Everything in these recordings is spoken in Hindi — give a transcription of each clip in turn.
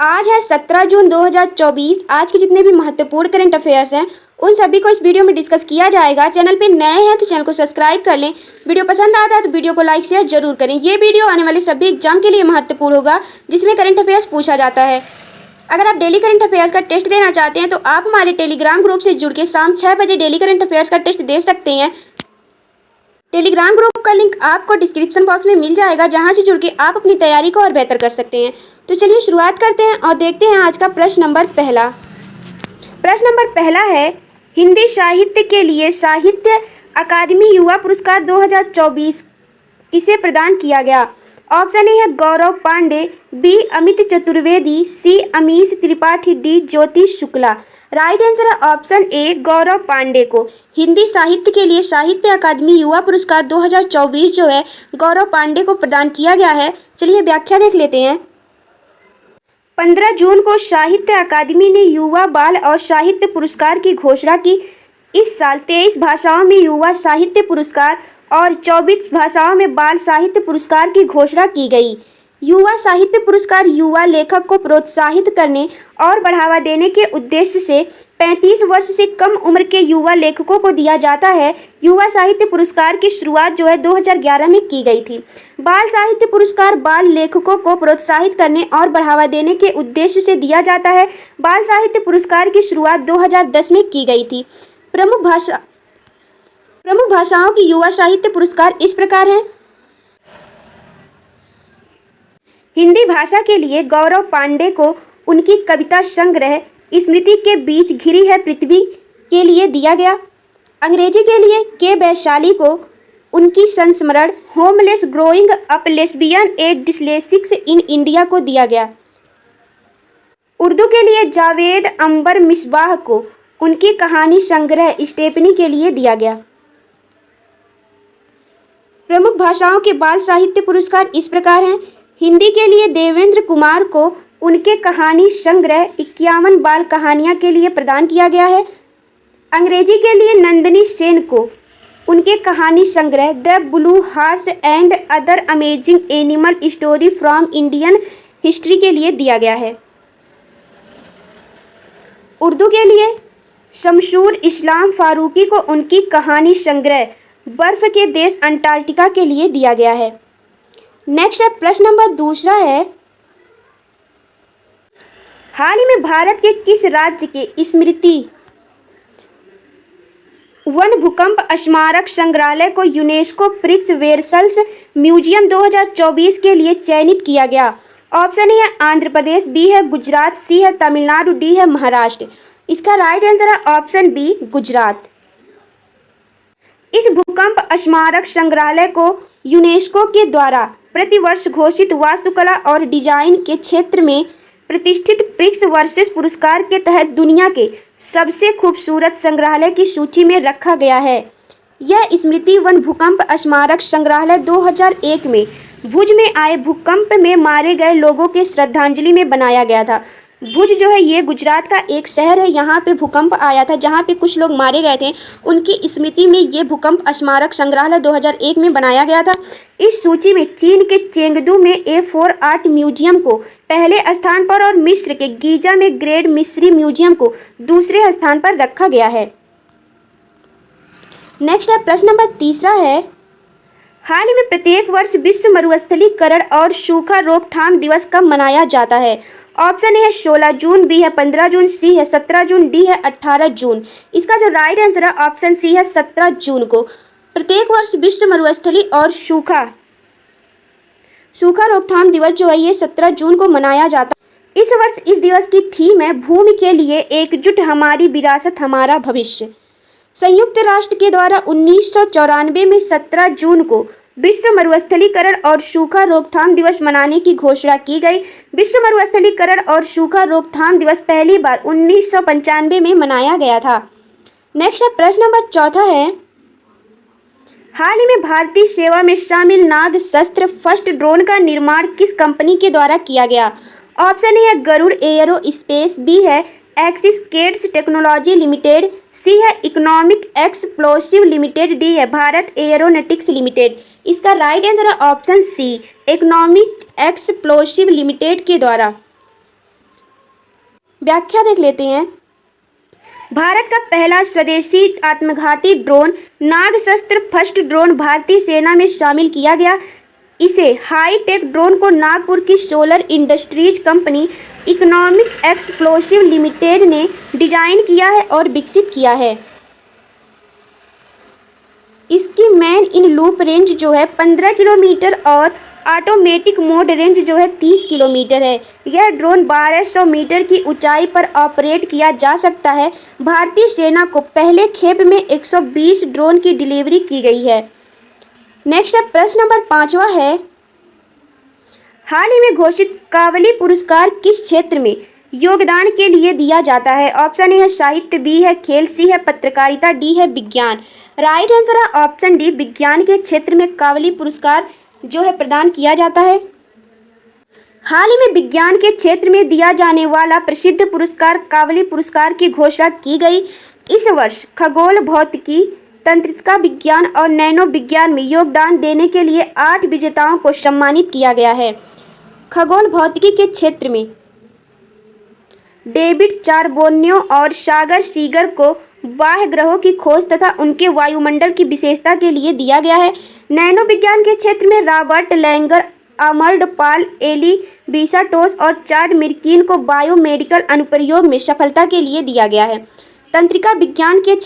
आज है 17 जून 2024। आज के जितने भी महत्वपूर्ण करंट अफेयर्स हैं उन सभी को इस वीडियो में डिस्कस किया जाएगा। चैनल पे नए हैं तो चैनल को सब्सक्राइब कर लें। वीडियो पसंद आता है तो वीडियो को लाइक शेयर जरूर करें। ये वीडियो आने वाले सभी एग्जाम के लिए महत्वपूर्ण होगा जिसमें करंट अफेयर्स पूछा जाता है। अगर आप डेली करंट अफेयर्स का टेस्ट देना चाहते हैं तो आप हमारे टेलीग्राम ग्रुप से जुड़ के शाम 6 बजे डेली करंट अफेयर्स का टेस्ट दे सकते हैं। टेलीग्राम ग्रुप का लिंक आपको डिस्क्रिप्शन बॉक्स में मिल जाएगा, जहां से जुड़ के आप अपनी तैयारी को और बेहतर कर सकते हैं। तो चलिए शुरुआत करते हैं और देखते हैं आज का प्रश्न नंबर पहला। प्रश्न नंबर पहला है, हिंदी साहित्य के लिए साहित्य अकादमी युवा पुरस्कार 2024 किसे प्रदान किया गया? ऑप्शन ए है गौरव पांडे, बी अमित चतुर्वेदी, सी अमीश त्रिपाठी, डी ज्योति शुक्ला। राइट आंसर है ऑप्शन ए गौरव पांडे को हिंदी साहित्य के लिए साहित्य अकादमी युवा पुरस्कार 2024 जो है गौरव पांडे को प्रदान किया गया है। चलिए व्याख्या देख लेते हैं। 15 जून को साहित्य अकादमी ने युवा बाल और साहित्य पुरस्कार की घोषणा की। इस साल 23 भाषाओं में युवा साहित्य पुरस्कार और 24 भाषाओं में बाल साहित्य पुरस्कार की घोषणा की गई। युवा साहित्य पुरस्कार युवा लेखक को प्रोत्साहित करने और बढ़ावा देने के उद्देश्य से 35 वर्ष से कम उम्र के युवा लेखकों को दिया जाता है। युवा साहित्य पुरस्कार की शुरुआत जो है 2011 में की गई थी। बाल साहित्य पुरस्कार बाल लेखकों को प्रोत्साहित करने और बढ़ावा देने के उद्देश्य से दिया जाता है। बाल साहित्य पुरस्कार की शुरुआत 2010 में की गई थी। प्रमुख भाषाओं की युवा साहित्य पुरस्कार इस प्रकार हैं। हिंदी भाषा के लिए गौरव पांडे को उनकी कविता संग्रह स्मृति के बीच घिरी है पृथ्वी के लिए दिया गया। अंग्रेजी के लिए के वैशाली को उनकी संस्मरण homeless growing up lesbian and dyslexics in India को दिया गया। उर्दू के लिए जावेद अंबर मिसबाह को उनकी कहानी संग्रह स्टेपनी के लिए दिया गया। प्रमुख भाषाओं के बाल साहित्य पुरस्कार इस प्रकार हैं। हिंदी के लिए देवेंद्र कुमार को उनके कहानी संग्रह 51 बाल कहानियाँ के लिए प्रदान किया गया है। अंग्रेजी के लिए नंदिनी सेन को उनके कहानी संग्रह the blue horse and other amazing animal story from Indian history के लिए दिया गया है। उर्दू के लिए शमशूर इस्लाम फारूकी को उनकी कहानी संग्रह बर्फ के देश अंटार्कटिका के लिए दिया गया है। नेक्स्ट है प्रश्न नंबर दूसरा है, हाल ही में भारत के किस राज्य के स्मृति वन भूकंप स्मारक संग्रहालय को यूनेस्को प्रिक्स वेरसल्स म्यूजियम 2024 के लिए चयनित किया गया? ऑप्शन ए है आंध्र प्रदेश, बी है गुजरात, सी है तमिलनाडु, डी है महाराष्ट्र। इसका राइट आंसर है ऑप्शन बी गुजरात। इस भूकंप स्मारक संग्रहालय को यूनेस्को के द्वारा प्रतिवर्ष घोषित वास्तुकला और डिजाइन के क्षेत्र में प्रतिष्ठित प्रिक्स वर्सेस पुरस्कार के तहत दुनिया के सबसे खूबसूरत संग्रहालय की सूची में रखा गया है। यह स्मृति वन भूकंप स्मारक संग्रहालय 2001 में भुज में आए भूकंप में मारे गए लोगों के श्रद्धांजलि में बनाया गया था। भुज जो है ये गुजरात का एक शहर है। यहाँ पे भूकंप आया था जहाँ पे कुछ लोग मारे गए थे, उनकी स्मृति में ये भूकंप स्मारक संग्रहालय 2001 में बनाया गया था। इस सूची में चीन के चेंगडू में A4 आर्ट म्यूजियम को पहले स्थान पर और मिस्र के गीजा में ग्रेट मिस्री म्यूजियम को दूसरे स्थान पर रखा गया है। नेक्स्ट है प्रश्न नंबर तीसरा है, हाल ही में प्रत्येक वर्ष विश्व मरुस्थलीकरण और सूखा रोकथाम दिवस कब मनाया जाता है? ऑप्शन ए है 16 जून, बी है 15 जून, सी है 17 जून, डी है 18 जून। इसका जो राइट आंसर है ऑप्शन सी है 17 जून को प्रत्येक वर्ष विश्व मरुस्थली और सूखा रोकथाम दिवस जो है ये 17 जून को मनाया जाता है। इस वर्ष इस दिवस की थीम है भूमि के लिए एकजुट, हमारी विरासत हमारा भविष्य। संयुक्त राष्ट्र के द्वारा 1994 में 17 जून को विश्व मरुस्थलीकरण और सूखा रोकथाम दिवस मनाने की घोषणा की गई। विश्व मरुस्थलीकरण और सूखा रोकथाम दिवस पहली बार 1995 में मनाया गया था। नेक्स्ट है प्रश्न नंबर चौथा है, हाल ही में भारतीय सेवा में शामिल नाग शस्त्र फर्स्ट ड्रोन का निर्माण किस कंपनी के द्वारा किया गया? ऑप्शन ए है गरुड़ एयरो स्पेस, बी है Axiscades technology limited, C है इकोनॉमिक एक्सप्लोसिव लिमिटेड, डी है भारत एयरोनॉटिक्स लिमिटेड। इसका राइट आंसर है option C economic explosive limited के द्वारा। व्याख्या देख लेते हैं। भारत का पहला स्वदेशी आत्मघाती ड्रोन नागशस्त्र फर्स्ट ड्रोन भारतीय सेना में शामिल किया गया। इसे हाईटेक ड्रोन को नागपुर की solar industries company economic explosive limited ने डिजाइन किया है और विकसित किया है। इसकी मैन इन लूप रेंज जो है 15 किलोमीटर और ऑटोमेटिक मोड रेंज जो है 30 किलोमीटर है। यह ड्रोन 1200 मीटर की ऊंचाई पर ऑपरेट किया जा सकता है। भारतीय सेना को पहले खेप में 120 ड्रोन की डिलीवरी की गई है। नेक्स्ट है प्रश्न नंबर 5वां है, हाल ही में घोषित कावली पुरस्कार किस क्षेत्र में योगदान के लिए दिया जाता है? ऑप्शन ए है साहित्य, बी है खेल, सी है पत्रकारिता, डी है विज्ञान। राइट आंसर है ऑप्शन डी, विज्ञान के क्षेत्र में कावली पुरस्कार जो है प्रदान किया जाता है। हाल ही में विज्ञान के क्षेत्र में दिया जाने वाला प्रसिद्ध पुरस्कार कावली पुरस्कार की घोषणा की गई। इस वर्ष खगोल भौतिकी, तंत्रिका विज्ञान और नैनो विज्ञान में योगदान देने के लिए 8 विजेताओं को सम्मानित किया गया है। खगोल भौतिकी के क्षेत्र में डेविड चारबोन्यो और सागर सीगर को बाह्य ग्रहों की खोज तथा उनके वायुमंडल की विशेषता के लिए दिया गया है। नैनो विज्ञान के क्षेत्र में रॉबर्ट लैंगर, अमर्ड पाल, एली बिसाटोस और चार्ड मिरकिन को बायोमेडिकल अनुप्रयोग में सफलता के लिए दिया गया है। तंत्रिका विज्ञान के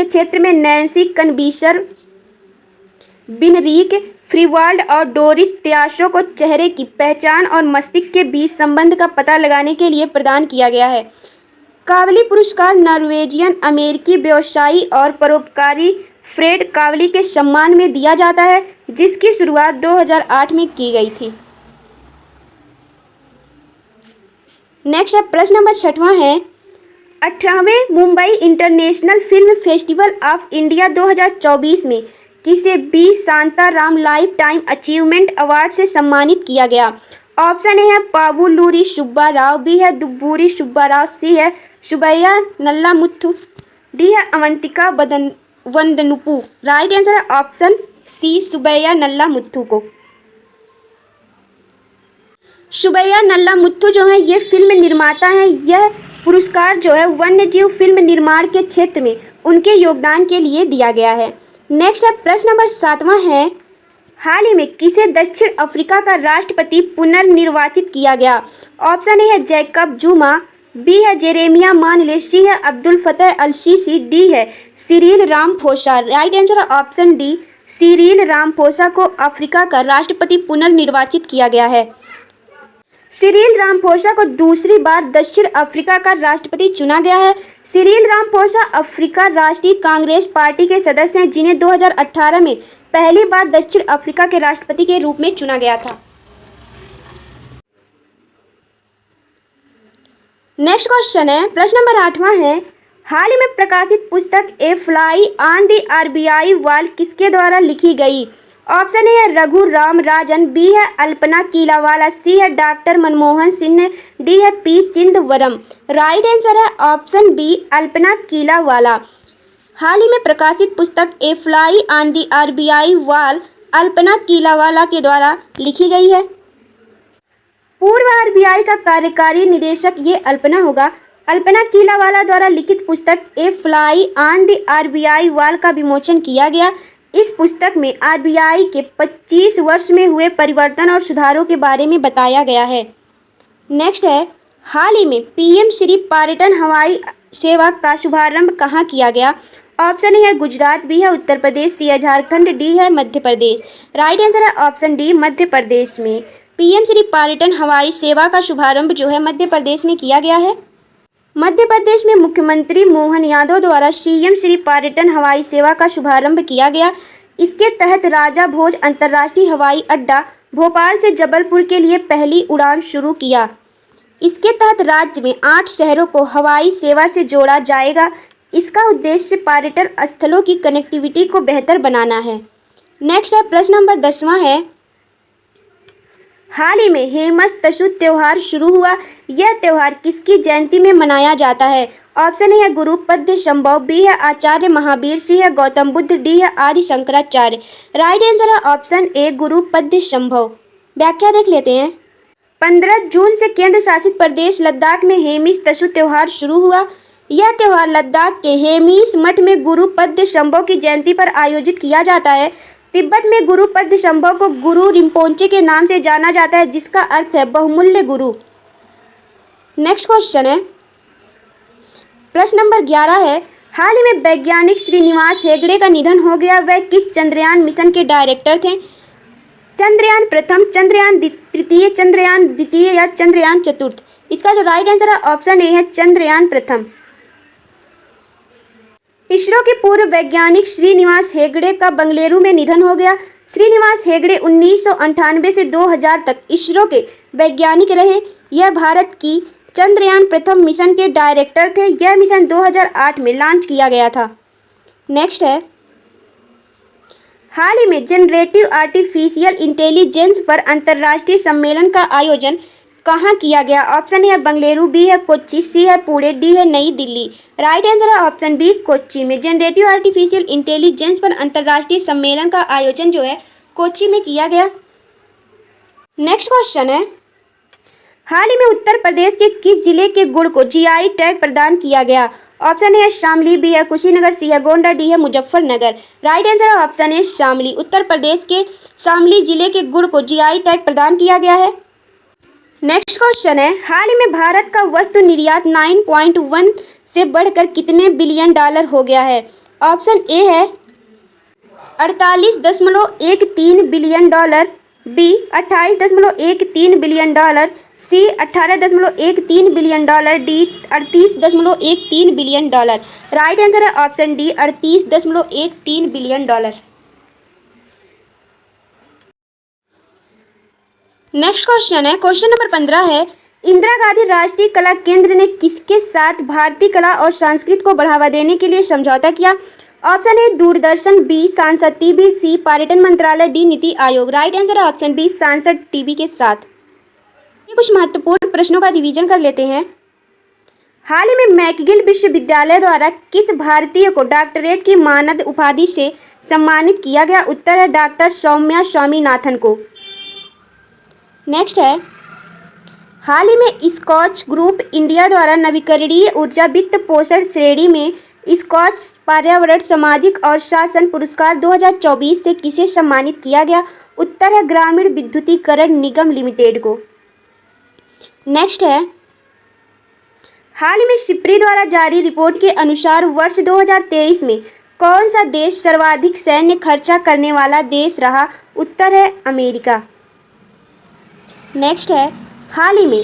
क्षेत्र में नैन्सी कनबीशर, बिनरीक फ्रीवाल्ड और डोरिस त्याशो को चेहरे की पहचान और मस्तिष्क के बीच संबंध का पता लगाने के लिए प्रदान किया गया है। कावली पुरस्कार नॉर्वेजियन अमेरिकी व्यवसायी और परोपकारी फ्रेड कावली के सम्मान में दिया जाता है, जिसकी शुरुआत 2008 में की गई थी। नेक्स्ट है प्रश्न नंबर 6वां है, 18वें Mumbai international film festival of India 2024 में किसे B Shantaram life time achievement award से सम्मानित किया गया? ऑप्शन ए है पाबुलूरी सुब्बा राव, बी है दुब्बूरी सुब्बा राव, सी है सुबैया नल्ला मुथु, डी है अवंतिका वंदनुपु। राइट आंसर है ऑप्शन सी, सुबैया नल्ला मुथु को। सुबैया नल्ला मुथु जो है ये फिल्म निर्माता हैं। यह पुरस्कार जो है वन्यजीव फिल्म निर्माण के क्षेत्र में उनके योगदान के लिए दिया गया है। नेक्स्ट है प्रश्न नंबर 7वां है, हाल ही में किसे दक्षिण अफ्रीका का राष्ट्रपति पुनर्निर्वाचित किया गया? ऑप्शन ए है जैकब जुमा, बी है जेरेमिया मानले, सी है अब्दुल फतेह अल सीसी, डी है सिरिल रामफोसा। राइट आंसर है ऑप्शन डी, सिरिल रामफोसा को अफ्रीका का राष्ट्रपति पुनर्निर्वाचित किया गया है। सिरिल रामफोसा को दूसरी बार दक्षिण अफ्रीका का राष्ट्रपति चुना गया है। सिरिल रामफोसा अफ्रीका राष्ट्रीय कांग्रेस पार्टी के सदस्य हैं, जिन्हें 2018 में पहली बार दक्षिण अफ्रीका के राष्ट्रपति के रूप में चुना गया था। नेक्स्ट क्वेश्चन है, प्रश्न नंबर 8वां है, हाल ही में प्रकाशित पुस्तक a fly on the RBI wall किसके द्वारा लिखी गई? ऑप्शन ए है रघु राम राजन, बी है अल्पना कीलावाला, सी है डॉक्टर मनमोहन सिंह, डी है पी चिदंबरम। राइट आंसर है ऑप्शन बी, अल्पना कीलावाला। हाल ही में प्रकाशित पुस्तक a fly on the RBI wall Alpana Kilawala के द्वारा लिखी गई है। पूर्व आरबीआई का कार्यकारी निदेशक ये अल्पना होगा। अल्पना कीलावाला द्वारा लिखित पुस्तक a fly on the RBI wall का विमोचन किया गया। इस पुस्तक में आरबीआई के 25 वर्ष में हुए परिवर्तन और सुधारों के बारे में बताया गया है। नेक्स्ट है, हाल ही में पीएम श्री पर्यटन हवाई सेवा का शुभारंभ कहाँ किया गया? ऑप्शन ए है गुजरात, बी है उत्तर प्रदेश, सी है झारखंड, डी है मध्य प्रदेश। राइट आंसर है ऑप्शन डी, मध्य प्रदेश में पीएम श्री पर्यटन हवाई सेवा का शुभारंभ जो है मध्य प्रदेश में किया गया है। मध्य प्रदेश में मुख्यमंत्री मोहन यादव द्वारा सीएम श्री पर्यटन हवाई सेवा का शुभारंभ किया गया। इसके तहत राजा भोज अंतर्राष्ट्रीय हवाई अड्डा भोपाल से जबलपुर के लिए पहली उड़ान शुरू किया। इसके तहत राज्य में 8 शहरों को हवाई सेवा से जोड़ा जाएगा। इसका उद्देश्य पर्यटन स्थलों की कनेक्टिविटी को बेहतर बनाना है। नेक्स्ट है प्रश्न नंबर 10वां है, हाल ही में हेमस्तसु त्यौहार शुरू हुआ। यह त्यौहार किसकी जयंती में मनाया जाता है? ऑप्शन ए है गुरु पद्य संभव, बी है आचार्य महावीर, सी है गौतम बुद्ध, डी है आदि शंकराचार्य। राइट आंसर है ऑप्शन ए, गुरु पद्य संभव। व्याख्या देख लेते हैं। 15 जून से केंद्र शासित प्रदेश लद्दाख में हेमिस तसु त्योहार शुरू हुआ। यह त्योहार लद्दाख के हेमिस मठ में गुरु पद्मशंभो की जयंती पर आयोजित किया जाता है। तिब्बत में गुरु पद्मशंभो को गुरु रिम्पोंचे के नाम से जाना जाता है, जिसका अर्थ है बहुमूल्य गुरु। नेक्स्ट क्वेश्चन है, प्रश्न नंबर 11 है, हाल ही में वैज्ञानिक श्रीनिवास हेगड़े का निधन हो गया। वह किस चंद्रयान मिशन के डायरेक्टर थे? चंद्रयान प्रथम, चंद्रयान तृतीय, चंद्रयान द्वितीय या चंद्रयान चतुर्थ? इसका जो राइट आंसर है ऑप्शन ए है चंद्रयान प्रथम। इसरो के पूर्व वैज्ञानिक श्रीनिवास हेगड़े का बेंगलुरु में निधन हो गया। श्रीनिवास हेगड़े 1998 से 2000 तक इसरो के वैज्ञानिक रहे। यह भारत की चंद्रयान प्रथम मिशन के डायरेक्टर थे। यह मिशन 2008 में लॉन्च किया गया था। नेक्स्ट है, हाल ही में जनरेटिव आर्टिफिशियल इंटेलिजेंस पर अंतर्राष्ट्रीय सम्मेलन का आयोजन कहाँ किया गया? ऑप्शन ए है बेंगलुरु, बी है कोच्चि, सी है पुणे, डी है नई दिल्ली। राइट आंसर है ऑप्शन बी कोच्चि में। जनरेटिव आर्टिफिशियल इंटेलिजेंस पर अंतर्राष्ट्रीय सम्मेलन का आयोजन जो है कोच्चि में किया गया। नेक्स्ट क्वेश्चन है, हाल ही में उत्तर प्रदेश के किस जिले के गुड़ को जीआई टैग प्रदान किया गया? ऑप्शन ए है शामली, बी है कुशीनगर, सी है गोंडा, डी है मुजफ्फरनगर। राइट आंसर है ऑप्शन ए शामली। उत्तर प्रदेश के शामली जिले के गुड़ को जीआई टैग प्रदान किया गया है। नेक्स्ट क्वेश्चन है, हाल ही में भारत का वस्तु निर्यात 9.1 से बढ़कर कितने बिलियन डॉलर हो गया है? ऑप्शन ए है 48.13 billion dollar, B 28.13 billion dollar, C 18.13 billion dollar, D 38.13 billion dollar. Right answer है option D 38.13 billion dollar. Next question है, क्वेश्चन नंबर 15 है, इंदिरा गांधी राष्ट्रीय कला केंद्र ने किसके साथ भारतीय कला और संस्कृति को बढ़ावा देने के लिए समझौता किया? ऑप्शन ए दूरदर्शन, बी सांसद टीवी, सी पर्यटन मंत्रालय, D NITI Aayog. Right answer है ऑप्शन बी सांसद टीवी के साथ। ये कुछ महत्वपूर्ण प्रश्नों का रिवीजन कर लेते हैं। हाल ही में मैकगिल विश्वविद्यालय द्वारा किस भारतीय को डॉक्टरेट की मानद उपाधि से सम्मानित किया गया? उत्तर है डॉक्टर सौम्या स्वामीनाथन को। नेक्स्ट है, हाल ही में स्कॉच ग्रुप इंडिया द्वारा नवीकरणीय ऊर्जा वित्त पोषण श्रेणी में स्कॉच पर्यावरण, सामाजिक और शासन पुरस्कार 2024 से किसे सम्मानित किया गया? उत्तर है ग्रामीण विद्युतीकरण निगम लिमिटेड को। नेक्स्ट है, हाल ही में सिप्री द्वारा जारी रिपोर्ट के अनुसार वर्ष 2023 में कौन सा देश सर्वाधिक सैन्य खर्चा करने वाला देश रहा? उत्तर है अमेरिका। नेक्स्ट है, हाल ही में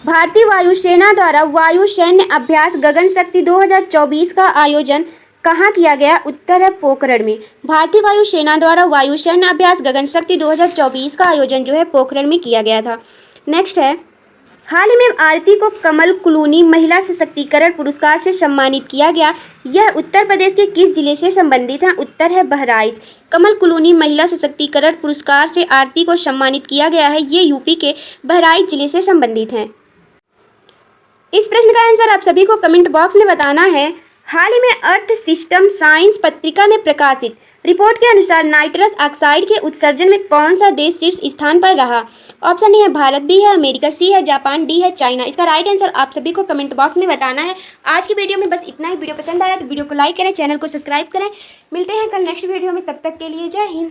भारतीय वायुसेना द्वारा वायु सैन्य अभ्यास गगन शक्ति 2024 का आयोजन कहाँ किया गया? उत्तर है पोखरण में। भारतीय वायुसेना द्वारा वायु सैन्य अभ्यास गगन शक्ति 2024 का आयोजन जो है पोखरण में किया गया था। नेक्स्ट है, हाल ही में आरती को कमल क्लूनी महिला सशक्तिकरण पुरस्कार से सम्मानित किया गया। यह उत्तर प्रदेश के किस जिले से संबंधित है? उत्तर है बहराइच। कमल क्लूनी महिला सशक्तिकरण पुरस्कार से आरती को सम्मानित किया गया है। ये यूपी के बहराइच जिले से संबंधित हैं। इस प्रश्न का आंसर आप सभी को कमेंट बॉक्स में बताना है। हाल ही में अर्थ सिस्टम साइंस पत्रिका में प्रकाशित रिपोर्ट के अनुसार नाइट्रस ऑक्साइड के उत्सर्जन में कौन सा देश शीर्ष स्थान पर रहा? ऑप्शन ए है भारत, बी है अमेरिका, सी है जापान, डी है चाइना। इसका राइट आंसर आप सभी को कमेंट बॉक्स में बताना है। आज की वीडियो में बस इतना ही। वीडियो पसंद आया तो वीडियो को लाइक करें, चैनल को सब्सक्राइब करें। मिलते हैं कल नेक्स्ट वीडियो में, तब तक के लिए जय हिंद।